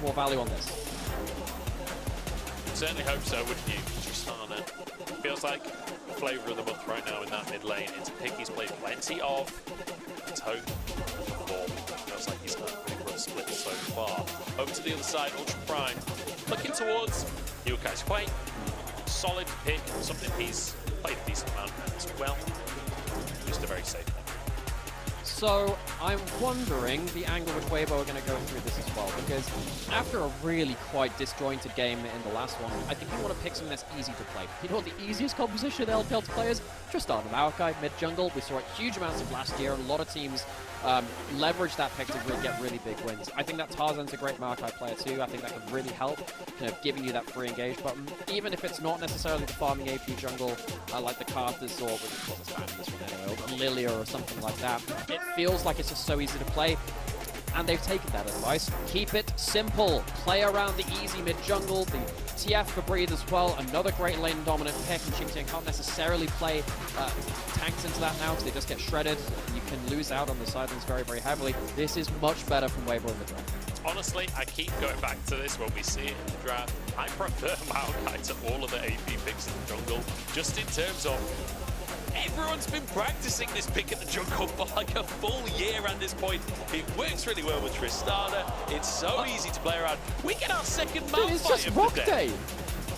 more value on this. Certainly hope so, wouldn't you? Tristana feels like the flavour of the month right now in that mid lane. It's a pick he's played plenty of. It's home before. Feels like he's had a pretty rough split so far. Over to the other side, Ultra Prime looking towards Yuekai's quite solid pick, something he's played a decent amount as well. Just a very safe one. So I'm wondering the angle which Weibo are going to go through this as well, because after a really quite disjointed game in the last one, I think you want to pick something that's easy to play. You know what the easiest composition in LPL to play is? Tristana Maokai, mid-jungle. We saw it huge amounts of last year. A lot of teams leverage that pick to really get really big wins. I think that Tarzan's a great Maokai player too. I think that could really help, kind of giving you that free engage button. Even if it's not necessarily the farming AP jungle like the Carthus or this one anyway, or Lilia or something like that. It feels like it's just so easy to play. And they've taken that advice. Keep it simple. Play around the easy mid-jungle. The TF for Breathe as well. Another great lane-dominant pick. And QingTian can't necessarily play tanks into that now because they just get shredded. You can lose out on the sidelines very, very heavily. This is much better from Weibo in the draft. Honestly, I keep going back to this when we see it in the draft. I prefer Maokai to all of the AP picks in the jungle, just in terms of everyone's been practicing this pick in the jungle for like a full year at this point. It works really well with Tristana. It's so easy to play around. We get our second Malphite It's just of the rock day. day.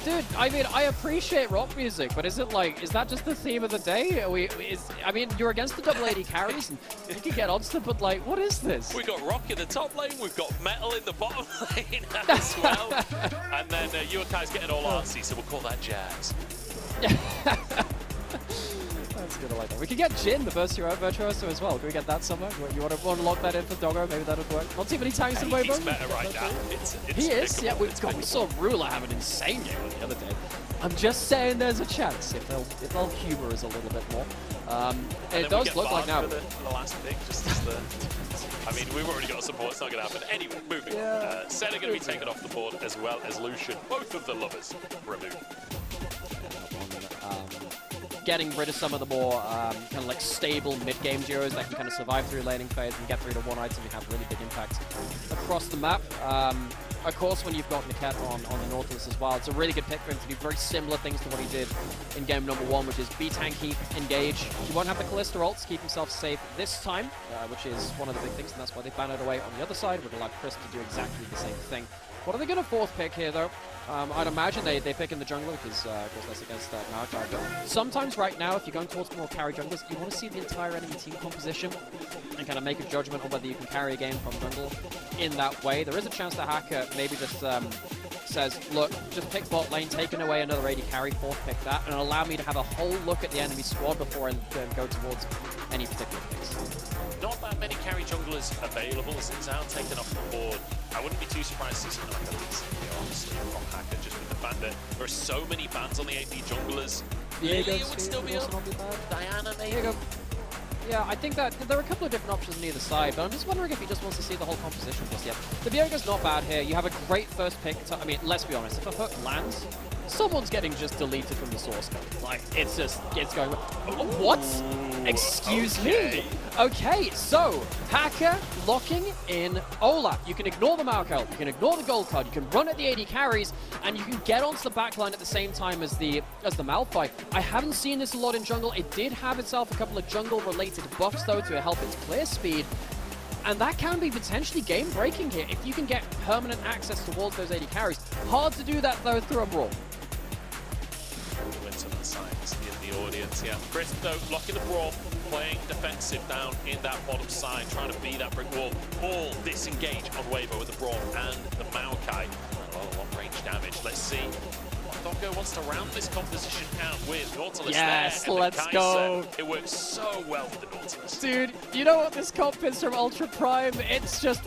Dude, I mean, I appreciate rock music, but is it like, is that just the theme of the day? I mean, you're against the double AD carries, and you can get odds to, but like, what is this? We got rock in the top lane, we've got metal in the bottom lane as well. And then Yuekai's getting all artsy, so we'll call that jazz. That's good, I like that. We could get Jin, the Virtuoso as well. Can we get that somewhere? You want to lock that in for Doggo? Maybe that would work. Not too many tanks in Weibo. He's better right now. He is, yeah. We saw Ruler have an insane game the other day. I'm just saying there's a chance if they'll humor us a little bit more. It does look like now. The last pick, just as the... I mean, we've already got support, it's not going to happen. Anyway, moving. Yeah. Senna going to be taken off the board as well as Lucian. Both of the lovers removed. Getting rid of some of the more kind of like stable mid-game duos that can kind of survive through laning phase and get through to one item and have really big impact across the map. Of course, when you've got Niket on the Nautilus as well, it's a really good pick for him to do very similar things to what he did in game number 1, which is be tanky, engage. He won't have the Kalista ult to keep himself safe this time, which is one of the big things, and that's why they banned it away on the other side, would allow Chris to do exactly the same thing. What are they going to fourth pick here, though? I'd imagine they pick in the jungler because that's against Maokai. But sometimes right now, if you're going towards more carry junglers, you want to see the entire enemy team composition and kind of make a judgment on whether you can carry a game from jungle in that way. There is a chance that Hacker maybe just says, look, just pick bot lane, taking away another AD carry, fourth pick that, and allow me to have a whole look at the enemy squad before I go towards any particular picks. Not that many carry junglers available since out taken off the board. I wouldn't be too surprised to see something like that here, honestly, from Hacker, just with the fact that there are so many bans on the AP junglers. Lilia would still be up. Diana, maybe. Yeah, I think that there are a couple of different options on either side, but I'm just wondering if he just wants to see the whole composition just yet. The Viega's not bad here. You have a great first pick. I mean, let's be honest, if a hook lands, someone's getting just deleted from the source code. Like, it's going... What? Excuse me? Okay, so, Hacker locking in Olaf. You can ignore the Maokai, you can ignore the gold card, you can run at the AD carries, and you can get onto the backline at the same time as the Malphite. I haven't seen this a lot in jungle. It did have itself a couple of jungle-related buffs, though, to help its clear speed. And that can be potentially game-breaking here if you can get permanent access towards those AD carries. Hard to do that, though, through a brawl. Went to the signs in the audience, yeah. Chris, though, blocking the brawl, playing defensive down in that bottom side, trying to beat that brick wall. All disengage on Weibo with the brawl and the Maokai. A lot of long-range damage. Let's see what Doggo wants to round this composition out with. Nautilus yes, there. Let's go. It works so well with the Nautilus. Dude, you know what this comp is from Ultra Prime? It's just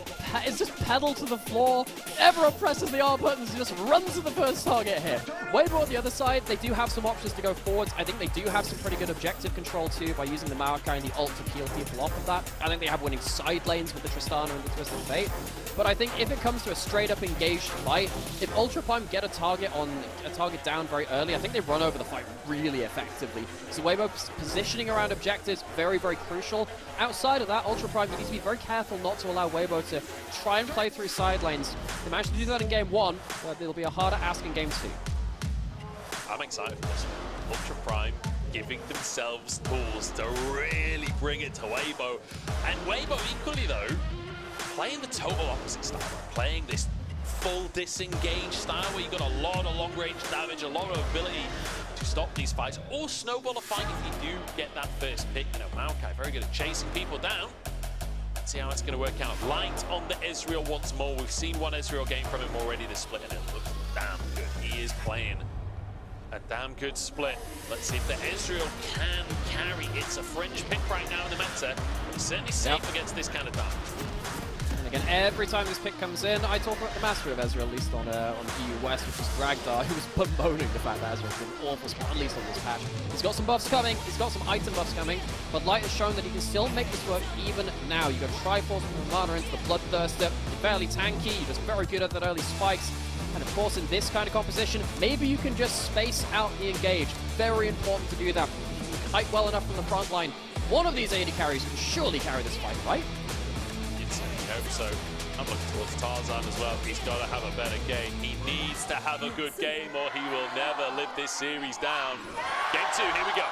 pedal to the floor. Everyone presses the R buttons and just runs to the first target here. Weibo on the other side, they do have some options to go forwards. I think they do have some pretty good objective control too by using the Maokai and the ult to peel people off of that. I think they have winning side lanes with the Tristana and the Twisted Fate. But I think if it comes to a straight up engaged fight, if Ultra Prime get a target down very early, I think they run over the fight really effectively. So Weibo's positioning around objectives, very, very crucial. Outside of that, Ultra Prime, you need to be very careful not to allow Weibo to try and play through side lanes. They managed to do that in game 1, but it'll be a harder ask in game 2. I'm excited for this one. Ultra Prime giving themselves tools to really bring it to Weibo. And Weibo equally though, playing the total opposite style, playing this full disengage style where you've got a lot of long range damage, a lot of ability to stop these fights or snowball a fight if you do get that first pick. You know, Yuekai very good at chasing people down. Let's see how it's going to work out. Light on the Ezreal once more. We've seen one Ezreal game from him already this split and it looks damn good. He is playing a damn good split. Let's see if the Ezreal can carry. It's a French pick right now in the meta. It's certainly safe against this kind of damage. And again, every time this pick comes in, I talk about the mastery of Ezreal, at least on EU West, which is Ragdar, who was bemoaning the fact that Ezreal's been awful spot, at least on this patch. He's got some buffs coming, he's got some item buffs coming, but Light has shown that he can still make this work even now. You got Triforce from Nymeara into the Bloodthirster, you're fairly tanky, you're just very good at that early spikes. And of course, in this kind of composition, maybe you can just space out the engage. Very important to do that. Kite well enough from the front line. One of these AD carries can surely carry this fight, right? You'd certainly hope so. I'm looking towards Tarzan as well. He's got to have a better game. He needs to have a good game or he will never live this series down. Game 2, here we go.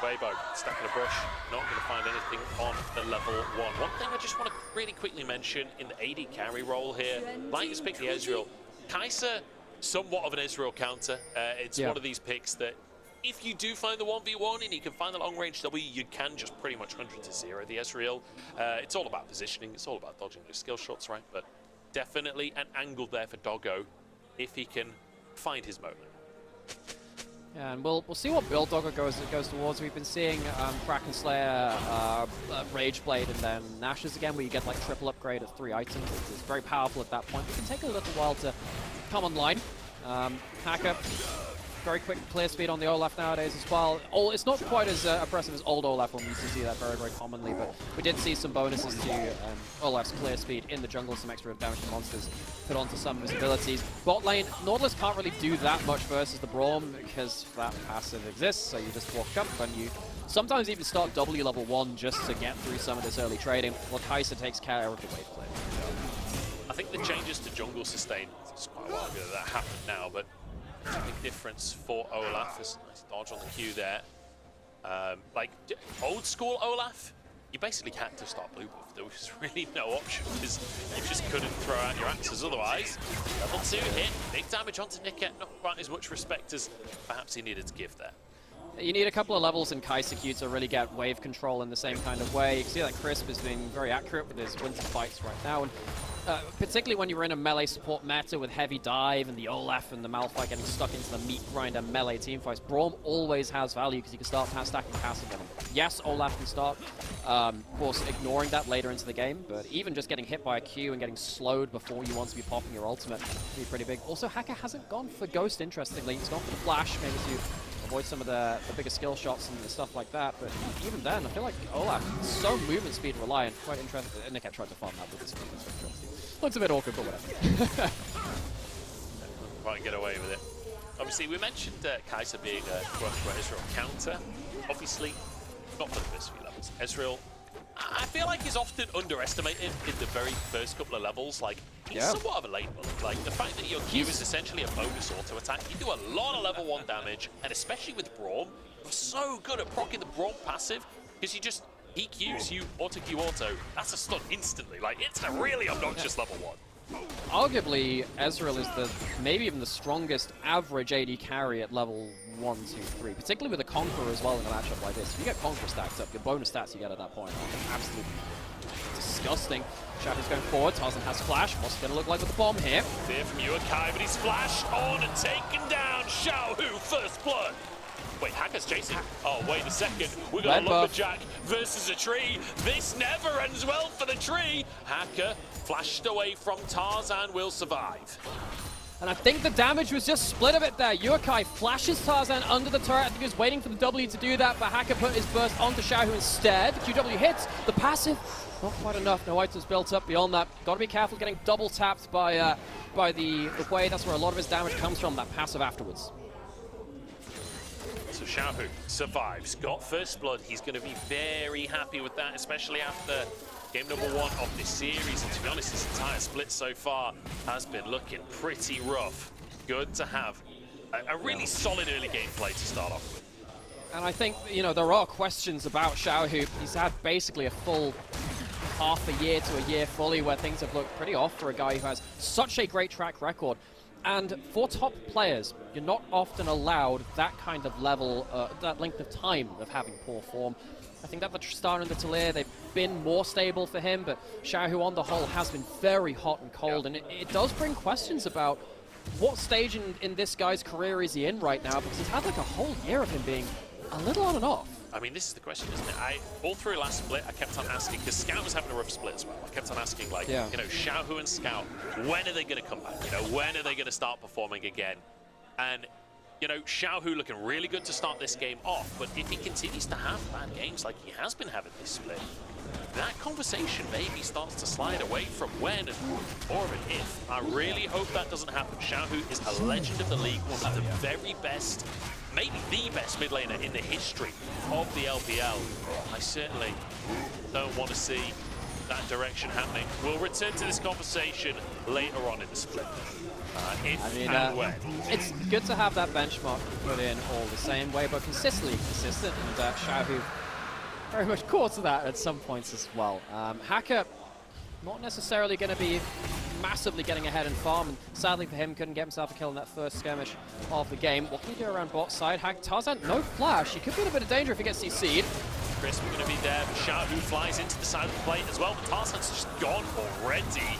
Weibo, stacking a brush, not going to find anything on the level 1. One thing I just want to really quickly mention in the AD carry role here, Light has picked the Ezreal. Kai'Sa, somewhat of an Ezreal counter. It's one of these picks that if you do find the 1v1 and you can find the long range W, you can just pretty much 100-0 the Ezreal. It's all about positioning, it's all about dodging those skill shots, right? But definitely an angle there for Doggo if he can find his moment. Yeah, and we'll see what build Doggo goes towards. We've been seeing Kraken Slayer, Rage Blade, and then Nash's again, where you get like triple upgrade of 3 items. It's very powerful at that point. It can take a little while to come online. Hacker, very quick clear speed on the Olaf nowadays as well. It's not quite as impressive as old Olaf when we used to see that very, very commonly, but we did see some bonuses to Olaf's clear speed in the jungle, some extra damage to monsters put onto some of his abilities. Bot lane, Nautilus can't really do that much versus the Braum because that passive exists, so you just walk up and you sometimes even start W level 1 just to get through some of this early trading, while Kai'Sa takes care of the wave play. I think the changes to jungle sustain, it's quite a while ago that happened now, but a big difference for Olaf. There's a nice dodge on the Q there. Like old school Olaf, you basically had to start blue buff. There was really no option because you just couldn't throw out your axes otherwise. Level 2 hit, big damage onto Niket, not quite as much respect as perhaps he needed to give there. You need a couple of levels in Kai'Sa Q to really get wave control in the same kind of way. You can see that Crisp is being very accurate with his winter fights right now. And particularly when you're in a melee support meta with heavy dive and the Olaf and the Malphite getting stuck into the meat grinder melee teamfights, Braum always has value because you can start stacking passive on him. Yes, Olaf can start, of course, ignoring that later into the game, but even just getting hit by a Q and getting slowed before you want to be popping your ultimate can be pretty big. Also, Hacker hasn't gone for Ghost, interestingly. He's gone for the Flash, maybe to avoid some of the bigger skill shots and stuff like that, but even then, I feel like Olaf is so movement speed reliant. Quite interesting. Niket tried to farm that with his looks a bit awkward, but whatever. Quite get away with it. Obviously, we mentioned Kai'Sa being a Ezreal counter. Obviously, not for the first few levels. Ezreal, I feel like he's often underestimated in the very first couple of levels. Like, he's somewhat of a late bullet. Like, the fact that your Q is essentially a bonus auto attack, you do a lot of level 1 damage, and especially with Braum, you're so good at proccing the Braum passive, because you just, he Qs, you auto-Q auto, that's a stun instantly. Like, it's a really obnoxious level 1. Arguably, Ezreal is maybe even the strongest average AD carry at level 1, 2, 3, particularly with a Conqueror as well in a matchup like this. If you get Conqueror stacked up, your bonus stats you get at that point are absolutely disgusting. Shadow's going forward, Tarzan has flash. What's it going to look like with the bomb here? There from Yuekai, but he's flashed on and taken down. Xiaohu, first blood. Wait, Hacker's chasing. Oh, wait a second. We got a lumberjack versus a tree. This never ends well for the tree. Hacker flashed away from Tarzan will survive. And I think the damage was just split a bit there. Yuekai flashes Tarzan under the turret. I think he was waiting for the W to do that, but Hacker put his burst onto Xiaohu instead. The QW hits. The passive, not quite enough. No items built up beyond that. Got to be careful getting double tapped by the way. That's where a lot of his damage comes from, that passive afterwards. So Xiaohu survives, got first blood. He's going to be very happy with that, especially after game number 1 of this series. And to be honest, this entire split so far has been looking pretty rough. Good to have a really solid early gameplay to start off with. And I think, you know, there are questions about Xiaohu. He's had basically a full half a year to a year fully where things have looked pretty off for a guy who has such a great track record. And for top players, you're not often allowed that kind of level, that length of time of having poor form. I think that the Tristar and the Talir, they've been more stable for him, but Xiaohu on the whole has been very hot and cold, and it does bring questions about what stage in this guy's career is he in right now, because he's had like a whole year of him being a little on and off. I mean, this is the question, isn't it? All through last split, I kept on asking, because Scout was having a rough split as well. I kept on asking, like, you know, Xiaohu and Scout, when are they going to come back? You know, when are they going to start performing again? And you know, Xiaohu looking really good to start this game off, but if he continues to have bad games like he has been having this split, that conversation maybe starts to slide away from when and more of an if. I really hope that doesn't happen. Xiaohu is a legend of the league, one of the very best, maybe the best mid laner in the history of the LPL. I certainly don't want to see that direction happening. We'll return to this conversation later on in the split. It's good to have that benchmark put in all the same way, but consistently consistent, and Xiaohu very much caught to that at some points as well. Hacker not necessarily going to be massively getting ahead in farm, and sadly for him, couldn't get himself a kill in that first skirmish of the game. What can he do around bot side? Tarzan, no flash. He could be in a bit of danger if he gets CC'd. Chris, we're going to be there. Xiaohu flies into the side of the plate as well, but Tarzan's just gone already.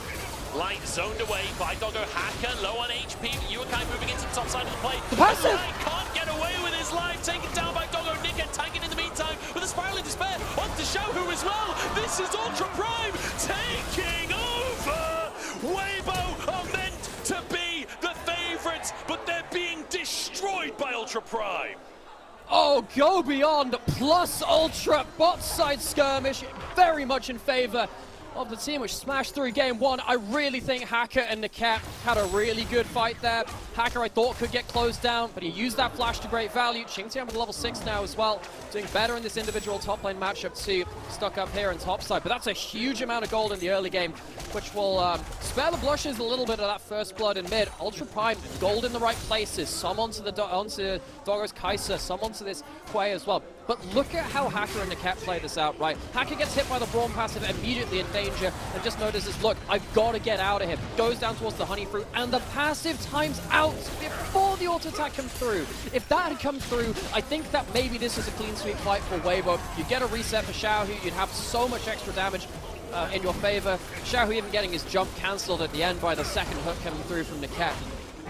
Light zoned away by Doggo. Hacker low on HP. Yuekai moving into the top side of the plate. The passive! Light can't get away with his life. Taken down by Doggo. Niket tanking in the meantime with a spiral in despair. On to Xiaohu as well. This is Ultra Prime taking over. Weibo are meant to be the favorites, but they're being destroyed by Ultra Prime. Oh, go beyond plus Ultra bot side skirmish, very much in favor of the team which smashed through game 1. I really think Hacker and Niket had a really good fight there. Hacker, I thought, could get closed down, but he used that flash to great value. QingTian with level 6 now as well, doing better in this individual top lane matchup too, stuck up here on top side. But that's a huge amount of gold in the early game, which will spare the blushes a little bit of that first blood in mid. Ultra Prime, gold in the right places, some onto Doggo's Kai'Sa, some onto this Quay as well. But look at how Hacker and Niket play this out, right? Hacker gets hit by the Brawn passive immediately in danger and just notices, look, I've got to get out of here. Goes down towards the Honey Fruit, and the passive times out before the auto attack comes through. If that had come through, I think that maybe this is a clean sweep fight for Weibo. You get a reset for Xiaohu, you'd have so much extra damage in your favor. Xiaohu even getting his jump cancelled at the end by the second hook coming through from Niket.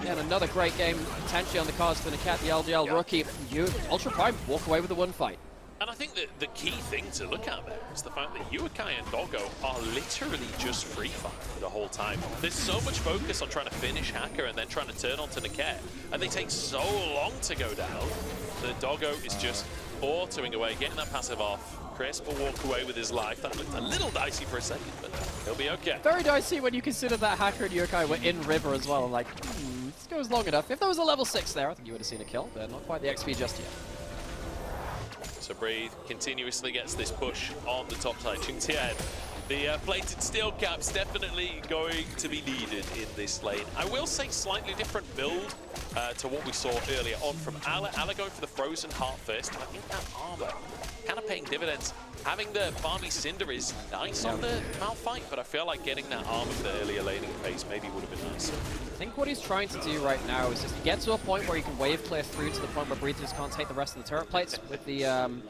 And another great game potentially on the cards for Niket, the LDL rookie. Ultra Prime walk away with the one fight. And I think that the key thing to look at there is the fact that Yuekai and Doggo are literally just free fire the whole time. There's so much focus on trying to finish Hacker and then trying to turn onto Niket, and they take so long to go down that Doggo is just autoing away, getting that passive off. Chris will walk away with his life. That looked a little dicey for a second, but he'll be okay. Very dicey when you consider that Hacker and Yuekai were in River as well. I'm like, this goes long enough. If there was a level 6 there, I think you would have seen a kill, but not quite the XP just yet. So Breathe continuously gets this push on the top side. QingTian, the plated steel cap's definitely going to be needed in this lane. I will say slightly different build to what we saw earlier on from Ala. Ala going for the Frozen Heart first. I think that armor kind of paying dividends. Having the Barney Cinder is nice on the Malphite, but I feel like getting that armor for the earlier laning phase maybe would have been nicer. I think what he's trying to do right now is just get to a point where he can wave clear through to the point where Breathe just can't take the rest of the turret plates with the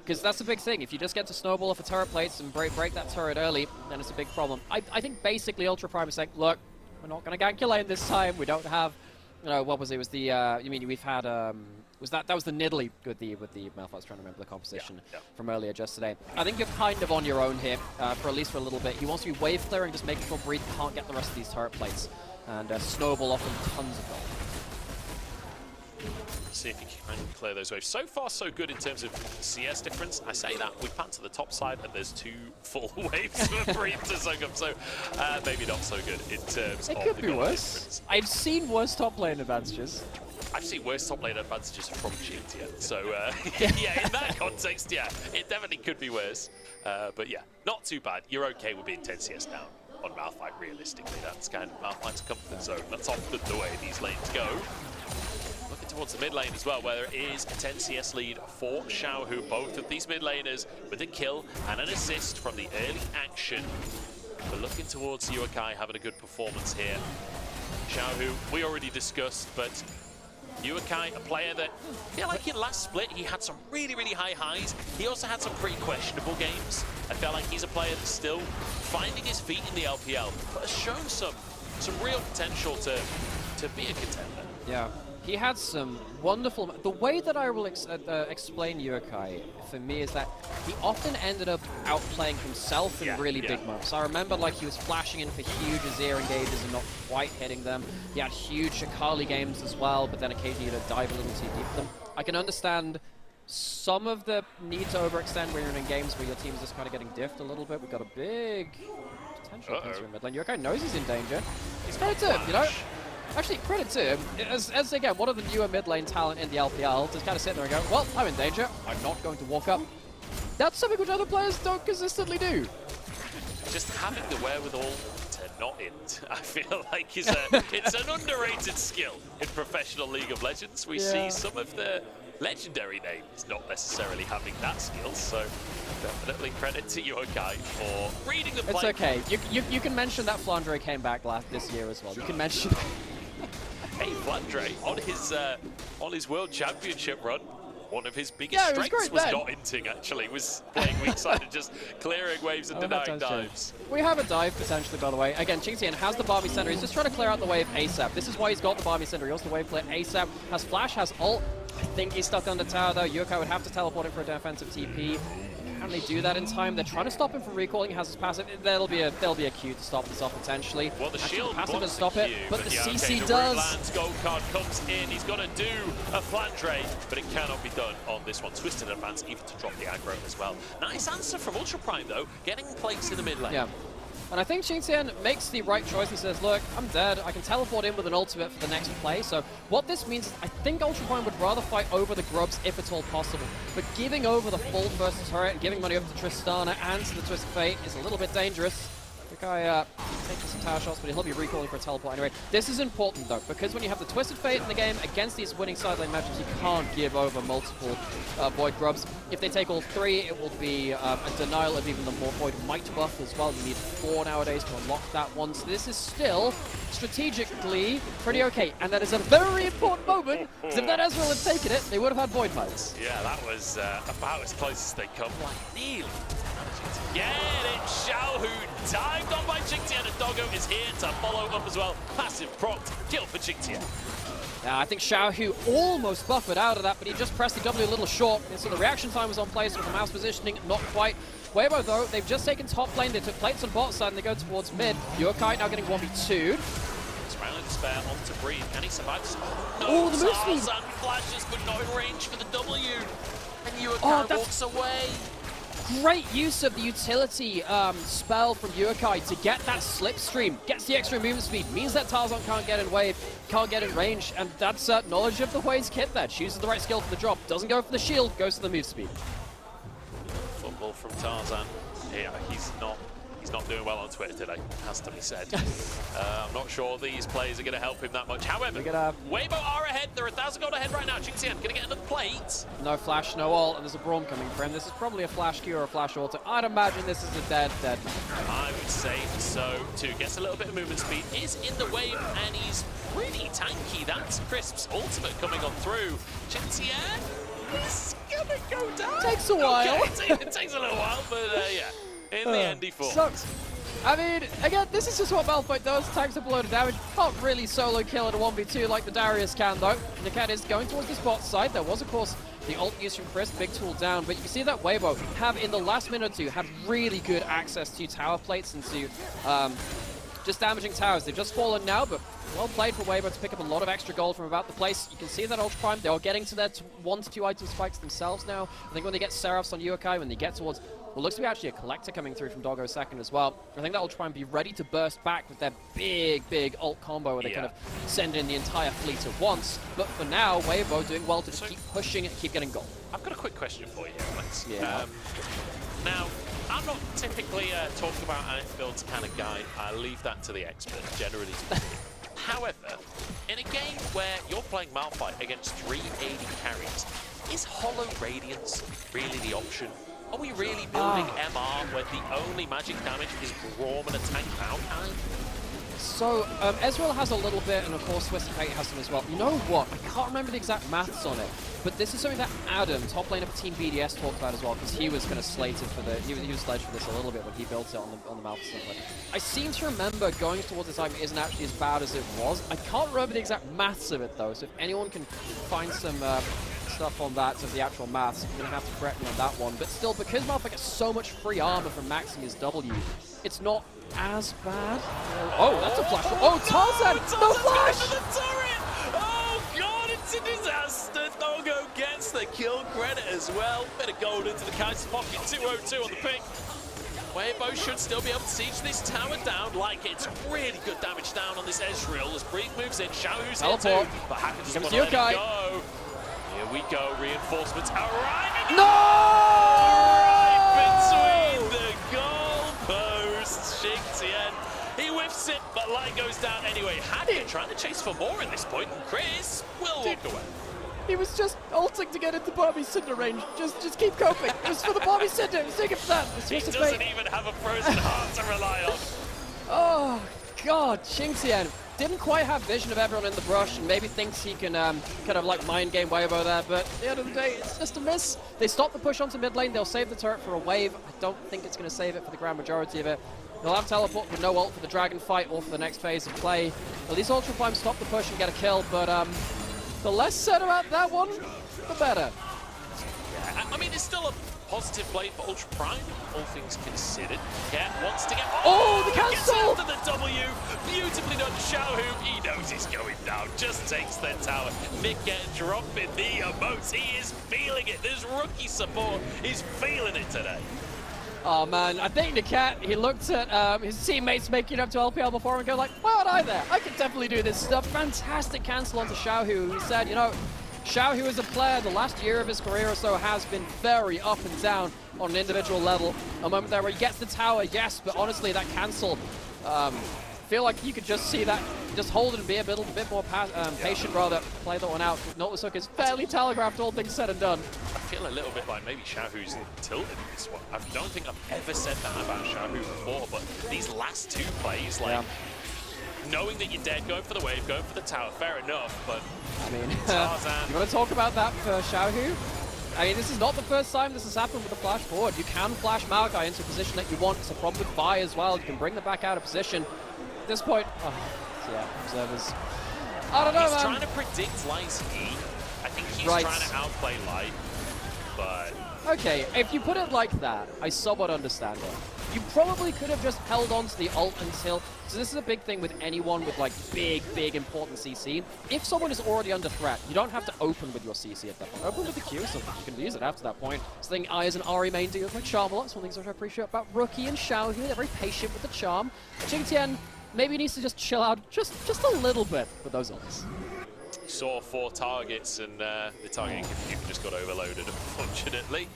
because that's the big thing. If you just get to snowball off the turret plates and break that turret early, then it's a big problem. I think basically Ultra Prime is saying, look, we're not going to gank your lane this time. We don't have No, what was it? It was the you mean we've had was that was the Nidalee with the mouth? I was trying to remember the composition from earlier just today. I think you're kind of on your own here for at least for a little bit. He wants to be wave clearing, just making sure Breed can't get the rest of these turret plates and snowball off them tons of gold. See if he can clear those waves. So far, so good in terms of CS difference. I say that, we pan to the top side, and there's 2 full waves for Breed to soak up, so maybe not so good in terms of It could the be gold worse. difference. I've seen worse top lane advantages. I've seen worse top lane advantages from QingTian, so yeah, in that context, yeah, it definitely could be worse. But yeah, not too bad. You're okay with being 10 CS down on Malphite, realistically. That's kind of Malphite's comfort zone. That's often the way these lanes go. Looking towards the mid lane as well, where there is a 10 CS lead for Xiaohu. Both of these mid laners with a kill and an assist from the early action. We're looking towards Yuekai having a good performance here. Xiaohu, we already discussed, but Yuekai, a player that, I feel like in last split, he had some really, really high highs. He also had some pretty questionable games. I feel like he's a player that's still finding his feet in the LPL, but has shown some real potential to be a contender. Yeah. He had some wonderful... The way that I will explain Yuekai, for me, is that he often ended up outplaying himself in really big moments. I remember like he was flashing in for huge Azir engages and not quite hitting them. He had huge Akali games as well, but then occasionally he'd dive a little too deep for them. I can understand some of the need to overextend when you're in games where your team's just kind of getting diffed a little bit. We've got a big potential pincer in mid lane. Yuekai knows he's in danger. He's credit to him, you know? Actually, credit to him, as again, one of the newer mid lane talent in the LPL, to kind of sit there and go, well, I'm in danger, I'm not going to walk up. That's something which other players don't consistently do. Just having the wherewithal to not int, I feel like it's an underrated skill in professional League of Legends. We see some of the legendary names not necessarily having that skill, so definitely credit to Yuekai for reading the play. It's okay. You can mention that Flandre came back this year as well. You can mention Hey, Flandre, on his World Championship run, one of his biggest strengths was not inting, actually, was playing weak side and just clearing waves and denying dives. We have a dive, potentially, by the way. Again, QingTian has the Barmy Center. He's just trying to clear out the wave ASAP. This is why he's got the Barmy Center. He wants the wave clear ASAP. Has flash, has ult. I think he's stuck under tower, though. Yuekai would have to teleport him for a defensive TP. Can they do that in time? They're trying to stop him from recalling. He has his passive. There'll be a Q to stop this off potentially. Well, the shield passive blocks stop the it, Q, but the yeah, CC the does. Lands gold card comes in. He's got to do a Flandre, but it cannot be done on this one. Twisted advance, even to drop the aggro as well. Nice answer from Ultra Prime though, getting plates in the mid lane. Yeah. And I think QingTian makes the right choice. He says, look, I'm dead. I can teleport in with an ultimate for the next play. So what this means is I think Ultra Prime would rather fight over the grubs if at all possible. But giving over the full first turret and giving money up to Tristana and to the Twisted Fate is a little bit dangerous. Yuekai taking some tower shots, but he'll be recalling for a teleport anyway. This is important though, because when you have the Twisted Fate in the game against these winning side lane matches, you can't give over multiple Void grubs. If they take all 3, it will be a denial of even the more Void Might buff as well. You need 4 nowadays to unlock that one. So this is still strategically pretty okay, and that is a very important moment, because if that Ezreal had taken it, they would have had Void Mites. Yeah, that was about as close as they come, like nearly. Get it, Xiaohu, dived on by QingTian, and Doggo is here to follow up as well. Passive procced, kill for QingTian. I think Xiaohu almost buffered out of that, but he just pressed the W a little short, and so the reaction time was on place with the mouse positioning, not quite. Weibo though, they've just taken top lane, they took plates on bot side, and they go towards mid. Yuekai now getting 1v2'd. Smiling despair onto Breed, and he survives. Oh, the move speed! Tarzan flashes, but not in range for the W. And Yuekai walks away. Great use of the utility spell from Yuekai to get that slipstream, gets the extra movement speed, means that Tarzan can't get in wave, can't get in range, and that's knowledge of the ways kit there. Chooses the right skill for the drop, doesn't go for the shield, goes for the move speed. Football from Tarzan. Yeah, he's not doing well on Twitter today, has to be said. I'm not sure these players are going to help him that much. However, Weibo are ahead. They're 1,000 gold ahead right now. QingTian going to get another plate. No flash, no ult, and there's a Braum coming for him. This is probably a flash Q or a flash auto. I'd imagine this is a dead man. I would say so too. Gets a little bit of movement speed, is in the wave, and he's pretty tanky. That's Crisp's ultimate coming on through. QingTian is going to go down. Takes a while. Okay, it takes a little while, but yeah. In the end, he falls. Sucks. I mean, again, this is just what Malphite does. Tanks up a load of damage. Can't really solo kill at a 1v2 like the Darius can, though. Niket is going towards the spot side. There was, of course, the ult use from Chris, big tool down. But you can see that Weibo have, in the last minute or two, had really good access to tower plates and to just damaging towers. They've just fallen now, but well played for Weibo to pick up a lot of extra gold from about the place. You can see that Ultra Prime, they are getting to their 1 to 2 item spikes themselves now. I think when they get Seraphs on Yuekai, when they get towards, well, looks to be actually a Collector coming through from Doggo second as well. I think that Ultra Prime be ready to burst back with their big ult combo where they kind of send in the entire fleet at once. But for now, Weibo doing well to just keep pushing and keep getting gold. I've got a quick question for you, Alex. Yeah. Now, I'm not typically talking about item builds kind of guy. I leave that to the experts, generally speaking. However, in a game where you're playing Malphite against 380 carries, is Hollow Radiance really the option? Are we really building MR where the only magic damage is Braum and a tank Maokai? So, Ezreal has a little bit, and of course Twisted Fate has some as well. You know what? I can't remember the exact maths on it, but this is something that Adam, top laner for Team BDS, talked about as well, because he was kind of slated for the, he was sledged for this a little bit when he built it on the Malphite stuff. I seem to remember going towards this item isn't actually as bad as it was. I can't remember the exact maths of it though, so if anyone can find some stuff on that, of the actual maths, I'm going to have to correct me on that one. But still, because Malphite gets so much free armor from maxing his W, it's not as bad. Oh, that's a flash. Oh, Tarzan! No flash! The turret! Oh god, it's a disaster. Doggo gets the kill credit as well. Bit of gold into the Kaiser's pocket. 202 on the ping. Weibo should still be able to siege this tower down. Like, it's really good damage down on this Ezreal as Breathe moves in. Xiaohu's here too, but Hacker just want to let it go. Here we go, reinforcements arriving. No! Right between the goalposts. QingTian, he whiffs it, but line goes down anyway. Hacker trying to chase for more at this point, and Chris will walk away. He was just ulting to get into Bobby's Cinder range. Just keep coping. It was for the Bobby Cinder. It was taken for that. He doesn't even have a frozen heart to rely on. Oh, God. QingTian didn't quite have vision of everyone in the brush and maybe thinks he can kind of like mind game Weibo there, but at the end of the day, it's just a miss. They stop the push onto mid lane. They'll save the turret for a wave. I don't think it's going to save it for the grand majority of it. They'll have teleport with no ult for the dragon fight or for the next phase of play. At least Ultra Prime stop the push and get a kill, but the less said about that one, the better. Yeah, I mean, it's still a positive play for Ultra Prime, all things considered. Cat wants to get... Oh, the cancel! Gets after the W. Beautifully done, Xiaohu. He knows he's going down. Just takes their tower. Niket dropping the emotes. He is feeling it. This rookie support is feeling it today. Oh man, I think Niket, he looked at his teammates making it up to LPL before and go like, why aren't I there? I can definitely do this stuff. Fantastic cancel onto Xiaohu. He said, you know, Xiaohu as a player, the last year of his career or so has been very up and down on an individual level. A moment there where he gets the tower, yes, but honestly that cancel, feel like you could just see that, just hold it and be a bit more patient rather, play that one out. Nautilus Hook is fairly telegraphed, all things said and done. I feel a little bit like maybe Xiaohu's tilted in this one. I don't think I've ever said that about Xiaohu before, but these last two plays, like, knowing that you're dead, going for the wave, going for the tower, fair enough, but I mean, Tarzan. You want to talk about that for Xiaohu? I mean, this is not the first time this has happened with the flash forward. You can flash Maokai into a position that you want. It's a problem with Vi as well. You can bring them back out of position. At this point, yeah, observers. I don't know, He's man. trying to predict Light's E. I think he's trying to outplay Light, but... Okay, if you put it like that, I somewhat understand it. You probably could have just held on to the ult until... So this is a big thing with anyone with like big important CC. If someone is already under threat, you don't have to open with your CC at that point. Open with the Q, so you can use it after that point. So I think I as an Ahri main deal with my charm a lot. It's one of the things I appreciate about Rookie and Xiaohu. They're very patient with the charm. QingTian maybe needs to just chill out just a little bit with those ults. Saw 4 targets and the targeting computer just got overloaded, unfortunately.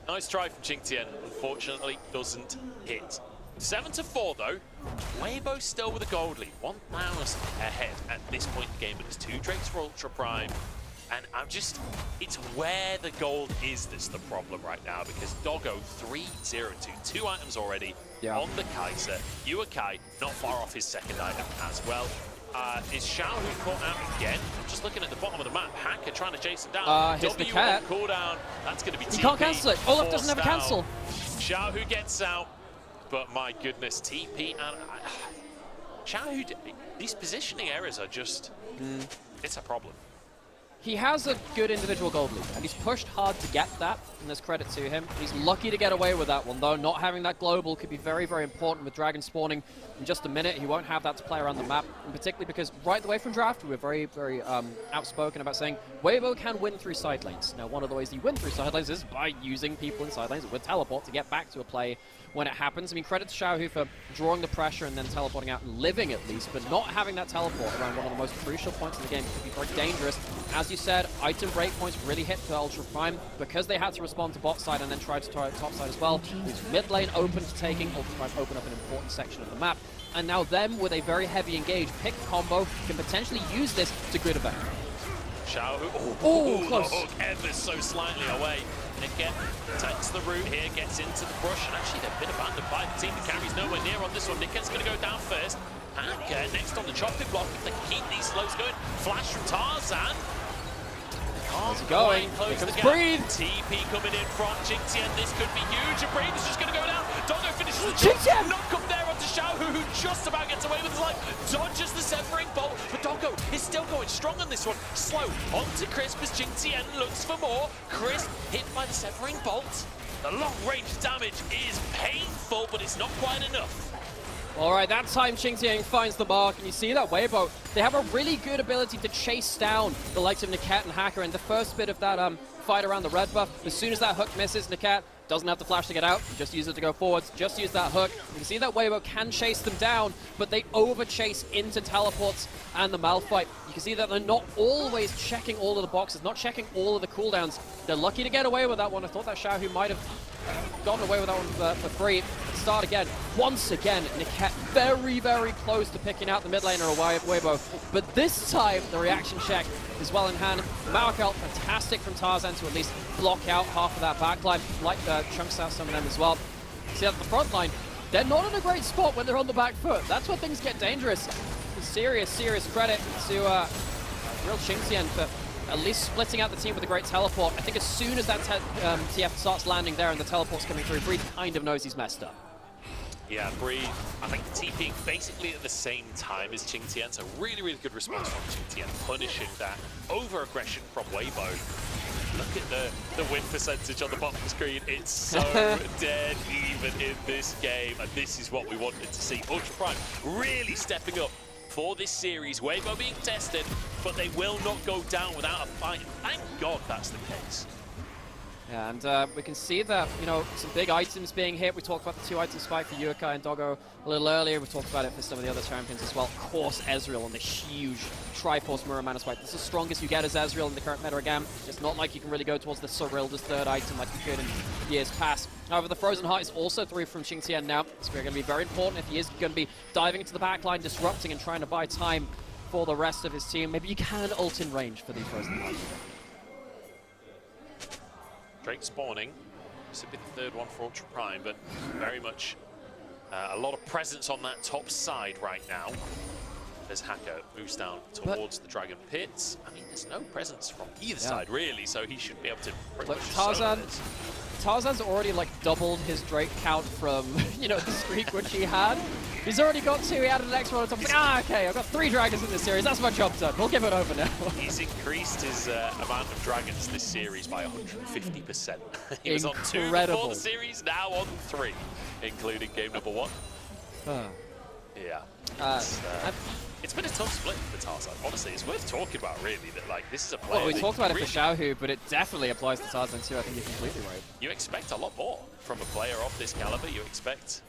Nice try from QingTian, unfortunately doesn't hit. 7-4 though. Weibo still with a gold lead, 1,000 ahead at this point in the game, but there's 2 Drakes for Ultra Prime. And it's where the gold is that's the problem right now, because Doggo 3-0-2, 2 items already on the Kaiser. Yuekai not far off his second item as well. Is Xiaohu caught out again? I'm just looking at the bottom of the map. Hacker trying to chase him down. Here's the W cat. Cooldown. That's going to be TP. He can't cancel it. Olaf doesn't have a cancel. Xiaohu gets out. But my goodness, TP and Xiaohu, these positioning errors are just, it's a problem. He has a good individual gold lead, and he's pushed hard to get that, and there's credit to him. He's lucky to get away with that one, though. Not having that global could be very, very important with Dragon spawning in just a minute. He won't have that to play around the map, and particularly because right away from draft, we were very, very outspoken about saying Weibo can win through side lanes. Now, one of the ways you win through side lanes is by using people in side lanes with teleport to get back to a play when it happens. I mean, credit to Xiaohu for drawing the pressure and then teleporting out and living at least, but not having that teleport around one of the most crucial points in the game could be very dangerous. As you said, item breakpoints really hit to Ultra Prime because they had to respond to bot side and then try to top side as well. Who's mid lane open to taking, Ultra Prime open up an important section of the map. And now them, with a very heavy engage pick combo, can potentially use this to good effect. Xiaohu, close. The hook ever so slightly away. Niket takes the route here, gets into the brush, and actually they've been abandoned by the team. The carry's nowhere near on this one. Niket's going to go down first. And next on the chopping block, if they can keep these slows going. Flash from Tarzan. How's it going? Close Here the comes gap. Breathe. TP coming in from QingTian. This could be huge. And Breathe is just going to go down. Doggo finishes the QingTian! Knock up there onto Xiaohu, who just about gets away with his life. Dodges the severing bolt. But Doggo is still going strong on this one. Slow onto Crisp as QingTian looks for more. Crisp hit by the severing bolt. The long range damage is painful, but it's not quite enough. All right, that time QingTian finds the mark, and you see that Weibo, they have a really good ability to chase down the likes of Niket and Hacker, and the first bit of that fight around the red buff, as soon as that hook misses, Niket doesn't have the flash to get out, just use it to go forwards, just use that hook. You can see that Weibo can chase them down, but they over-chase into teleports and the Malphite. You can see that they're not always checking all of the boxes, not checking all of the cooldowns. They're lucky to get away with that one. I thought that Xiaohu might have gotten away with that one for free. Start again. Once again, Niket very, very close to picking out the mid laner of Weibo. But this time, the reaction check is well in hand. Mauerkel, fantastic from Tarzan to at least block out half of that backline, like chunks out some of them as well. See, at the front line, they're not in a great spot when they're on the back foot. That's when things get dangerous. Serious, serious credit to real QingTian for at least splitting out the team with a great teleport. I think as soon as that TF starts landing there and the teleport's coming through, Breathe kind of knows he's messed up. Yeah, Breathe, I think TPing basically at the same time as QingTian, so really, really good response from QingTian, punishing that over-aggression from Weibo. Look at the win percentage on the bottom of the screen. It's so dead even in this game, and this is what we wanted to see. Ultra Prime really stepping up for this series. Weibo being tested, but they will not go down without a fight. Thank God that's the case. Yeah, and we can see that, you know, some big items being hit. We talked about the 2-item spike for Yuekai and Doggo a little earlier. We talked about it for some of the other champions as well. Of course, Ezreal on the huge Triforce Mirror Mana spike. This is the strongest you get as Ezreal in the current meta again. It's not like you can really go towards the Cyrilda's third item like you could in years past. However, the Frozen Heart is also through from QingTian now. It's going to be very important if he is going to be diving into the backline, disrupting and trying to buy time for the rest of his team. Maybe you can ult in range for the Frozen Heart. Drake spawning. This would be the third one for Ultra Prime, but very much a lot of presence on that top side right now. As Hacker moves down towards the Dragon Pits. I mean, there's no presence from either side, really, so he should be able to pretty much Tarzan's already, like, doubled his Drake count from, you know, the streak which he had. He's already got 2, he added an extra one on top. Okay, I've got 3 dragons in this series, that's my job done. We'll give it over now. He's increased his amount of dragons this series by 150%. He was on 2 before the series, now on 3, including game number 1. Yeah. It's been a tough split for Tarzan. Honestly, it's worth talking about, really, that, like, this is a player. Well, we talked about it for Xiaohu, but it definitely applies to Tarzan too. I think you're completely right. You expect a lot more from a player of this caliber. You expect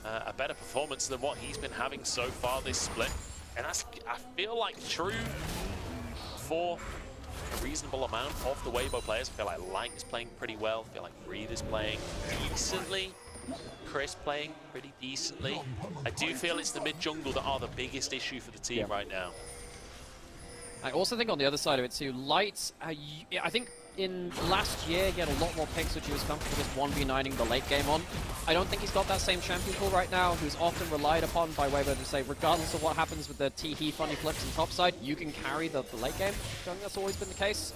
a better performance than what he's been having so far this split. And that's, I feel like, true for a reasonable amount of the Weibo players. I feel like Light is playing pretty well. I feel like Breathe is playing decently. Chris playing pretty decently. I do feel it's the mid-jungle that are the biggest issue for the team right now. I also think on the other side of it too, Light, I think in last year he had a lot more picks which he was comfortable just 1v9ing the late game on. I don't think he's got that same champion pool right now, who's often relied upon by Weibo to say, regardless of what happens with the T-He funny flips and topside, you can carry the late game. I think that's always been the case.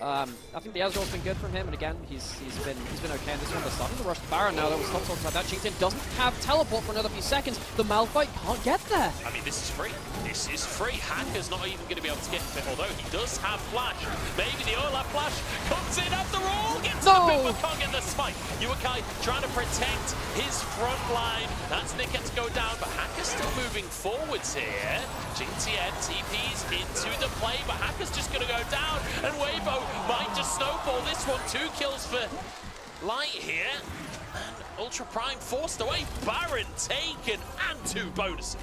I think the Ezreal's been good from him, and again, he's been okay in this one. They're starting to rush the Baron now, though. We'll stop talking about that. QingTian doesn't have teleport for another few seconds. The Malphite can't get there. I mean, this is free. This is free. Hacker's not even going to be able to get it, although he does have flash. Maybe the Olaf flash comes in after all. Gets the pick, but can't get the spike. Yuekai trying to protect his front line. That's Niket to go down, but Hacker's still moving forwards here. QingTian TP's into the play, but Hacker's just going to go down, and Weibo might just snowball this one. 2 kills for Light here. And Ultra Prime forced away. Baron taken, and 2 bonuses.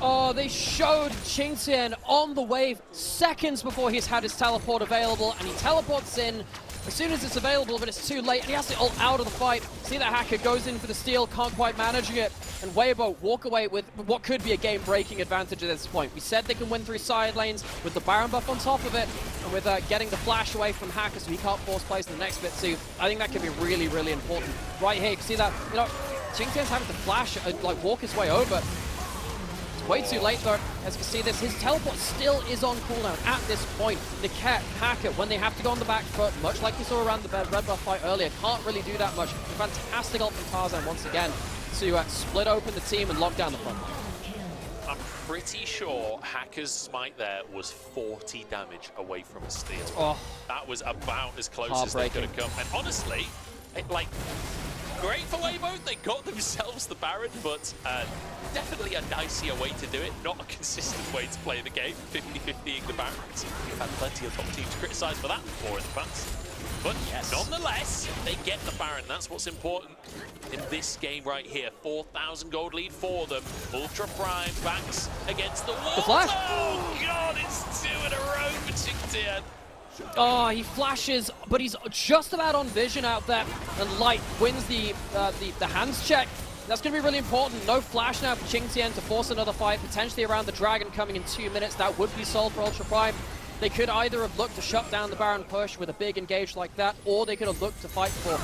Oh, they showed QingTian on the wave seconds before he's had his teleport available, and he teleports in as soon as it's available, but it's too late, and he has to ult out of the fight. See that Hacker goes in for the steal, can't quite managing it, and Weibo walk away with what could be a game-breaking advantage at this point. We said they can win through side lanes with the Baron buff on top of it, and with getting the flash away from Hacker so he can't force plays in the next bit too. I think that could be really, really important. Right here, you can see that, you know, QingTian's having to flash, like walk his way over. Way too late though, as you can see this, his teleport still is on cooldown at this point. Niket, Hacker, when they have to go on the back foot, much like we saw around the red buff fight earlier, can't really do that much. A fantastic ult from Tarzan once again to split open the team and lock down the front line. I'm pretty sure Hacker's smite there was 40 damage away from a steal. Oh, that was about as close as they could have come. And honestly, great for Weibo, they got themselves the Baron, but definitely a dicier way to do it, not a consistent way to play the game, 50-50ing the Barons. We've had plenty of top teams to criticise for that before in the past. But nonetheless, they get the Baron, that's what's important in this game right here. 4,000 gold lead for them. Ultra Prime backs against the wall. The flash! Oh god, it's 2 in a row for QingTian. Oh, he flashes, but he's just about on vision out there, and Light wins the hands check. That's going to be really important. No flash now for QingTian to force another fight, potentially around the Dragon coming in 2 minutes. That would be solved for Ultra Prime. They could either have looked to shut down the Baron push with a big engage like that, or they could have looked to fight for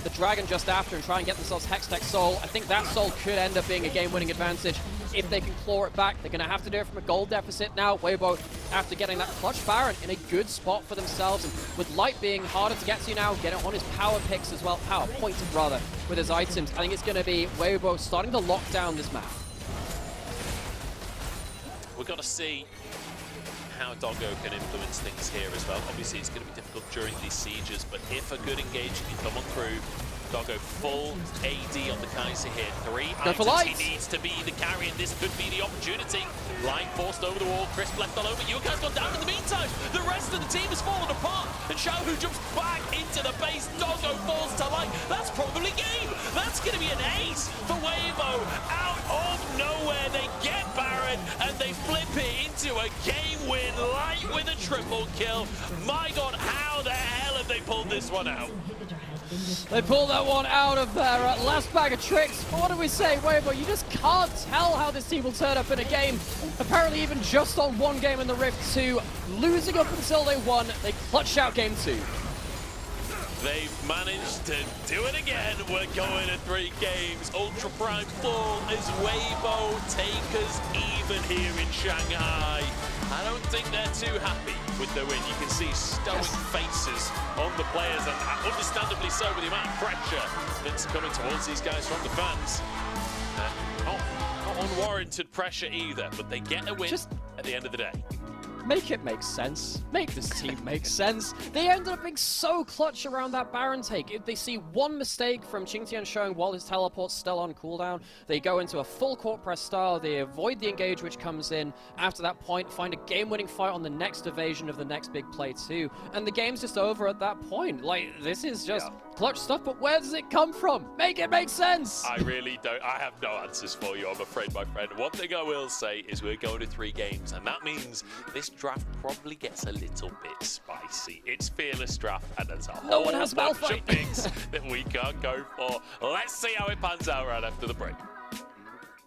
the Dragon just after and try and get themselves Hextech Soul. I think that Soul could end up being a game-winning advantage if they can claw it back. They're going to have to do it from a gold deficit now. Weibo, after getting that clutch Baron in a good spot for themselves, and with Light being harder to get to now, get it on his power picks as well, power pointed rather, with his items. I think it's going to be Weibo starting to lock down this map. We've got to see how Doggo can influence things here as well. Obviously, it's going to be difficult during these sieges, but if a good engage can come on through, Doggo full AD on the Kaiser here. 3 items he needs to be the carry, and this could be the opportunity. Light forced over the wall, Crisp left all over. Yuekai's gone down in the meantime. The rest of the team has fallen apart, and Xiaohu jumps back into the base. Doggo falls to Light. That's probably game. That's going to be an ace for Weibo. Out of nowhere, they get Baron, and they flip it into a game win. Light with a triple kill. My god, how the hell have they pulled this one out? They pulled that one out of their last bag of tricks. What do we say, Weibo? You just can't tell how this team will turn up in a game. Apparently even just on 1 game in the Rift 2, losing up until they won, they clutched out game 2. They've managed to do it again. We're going to 3 games. Ultra Prime full as Weibo take us even here in Shanghai. I don't think they're too happy with the win. You can see stoic faces on the players, and understandably so with the amount of pressure that's coming towards these guys from the fans. Not unwarranted pressure either, but they get a win at the end of the day. Make it make sense. Make this team make sense. They ended up being so clutch around that Baron take. If they see one mistake from QingTian showing while his teleport's still on cooldown, they go into a full court press style, they avoid the engage which comes in. After that point, find a game-winning fight on the next evasion of the next big play too. And the game's just over at that point. Like, this is just clutch stuff, but where does it come from? Make it make sense! I really don't. I have no answers for you, I'm afraid, my friend. One thing I will say is we're going to 3 games, and that means this draft probably gets a little bit spicy. It's Fearless draft, and there's a whole bunch of picks that we can't go for. Let's see how it pans out right after the break.